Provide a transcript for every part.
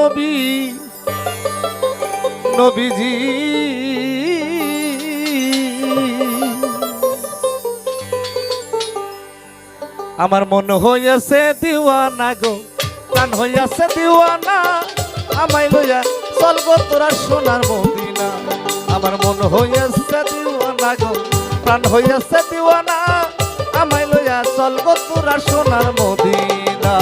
নবী নবীজি আমার মন হইয়াছে দিওয়ানা গো, প্রাণ হইয়াছে দিওয়ানা, আমায় লইয়া চল গো তোরা সোনার মদিনা। আমার মন হইয়াছে দিওয়ানা গো, প্রাণ হইয়াছে দিওয়ানা, আমায় লইয়া চল গো তোরা সোনার মদিনা।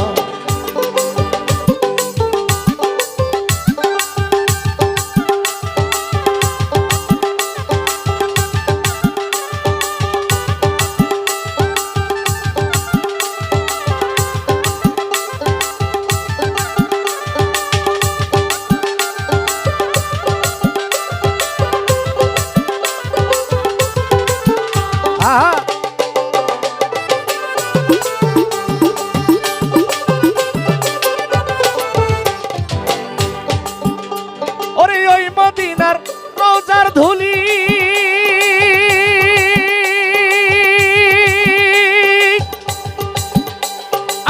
ওরে ওই মদিনার রোজার ধুলি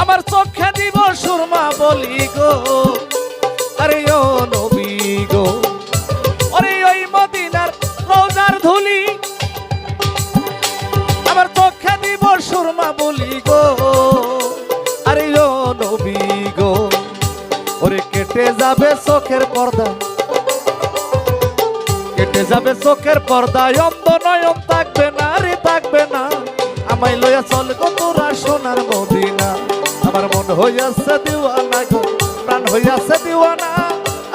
আমার চোখে দিব সুরমা বলি গো, আরে ও নবী গো। ওরে ওই মদিনার রোজার ধুলি আমার চোখে দিব সুরমা বলি গো, আরে ও নবী গো। ওরে কেটে যাবে চোখের পর্দা, কেটে যাবে চোখের পর্দায়, অন্ধ নয়ন থাকবে না রে থাকবে না, আমায় লইয়া চল গো তোরা সোনার মদিনা। আমার মন হইয়াছে দিওয়ানা গো, প্রাণ হইয়াছে দিওয়ানা,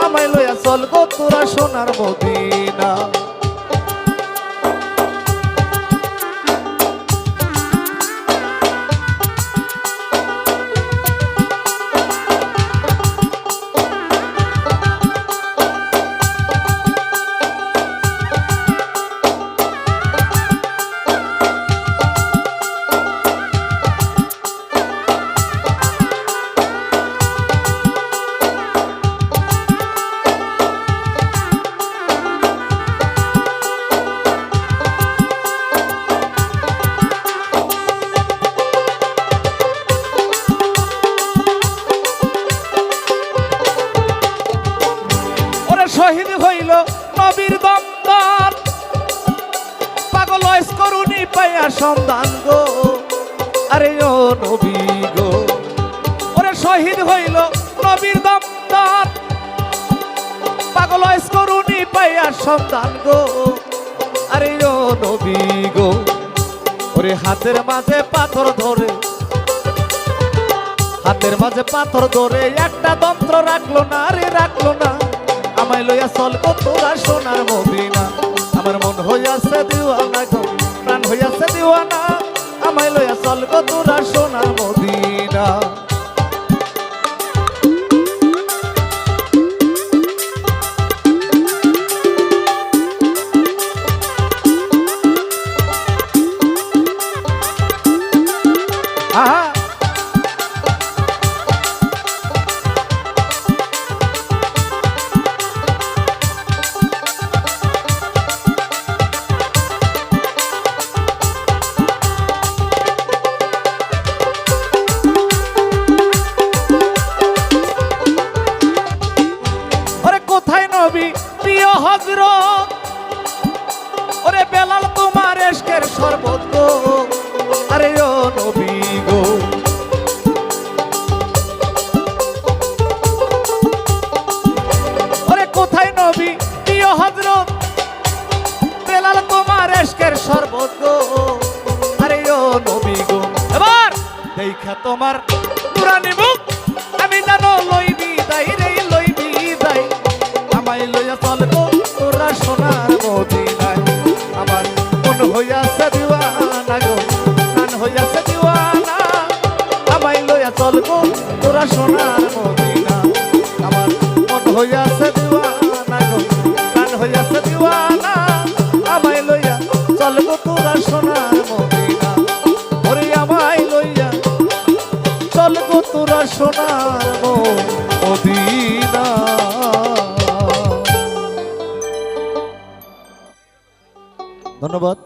আমায় লইয়া চল গো তোরা সোনার মদিনা। শহীদ হইল নবীর দমদার, পাগল করুনি পাইয়া সন্ধান গো, আরে ও নবী গো। ওরে শহীদ হইল নবীর দমদার, পাগল করুনি পাইয়া সন্ধান গো, আরে ও নবী গো। ওরে হাতের মাঝে পাথর ধরে, হাতের মাঝে পাথর ধরে একটা যন্ত্র রাখলো না রে রাখলো না, আমায় লইয়া চল গো তোরা সোনার মদিনা। আমার মন হইয়াছে দিওয়ানা গো, প্রাণ হইয়াছে দিওয়ানা, আমায় লইয়া চল গো তোরা সোনার মদিনা। আহা প্রিয় হযরত, ওরে বেলাল তোমার ইশকের শরবত গো, আরে ও নবী গো। ওরে কোথায় নবী প্রিয় হযরত, বেলাল তোমার ইশকের শরবত গো, আরে ও নবী গো। এবার দেখা তোমার নুরানি মুখ আমি জানো লইবি দাই রে লইবি দাই, আমায় লইয়া চল গো তোরা সোনার মদিনায়। আমার মন হইয়াছে দিওয়ানা গো, প্রাণ হইয়াছে দিওয়ানা, আমায় লইয়া চল গো তোরা সোনার মদিনা। আমার মন হইয়াছে দিওয়ানা গো, প্রাণ হইয়াছে দিওয়ানা, আমায় লইয়া চল গো তোরা সোনার মদিনা। ওরে আমায় লইয়া চল গো তোরা সোনার মদিনা। ধন্যবাদ।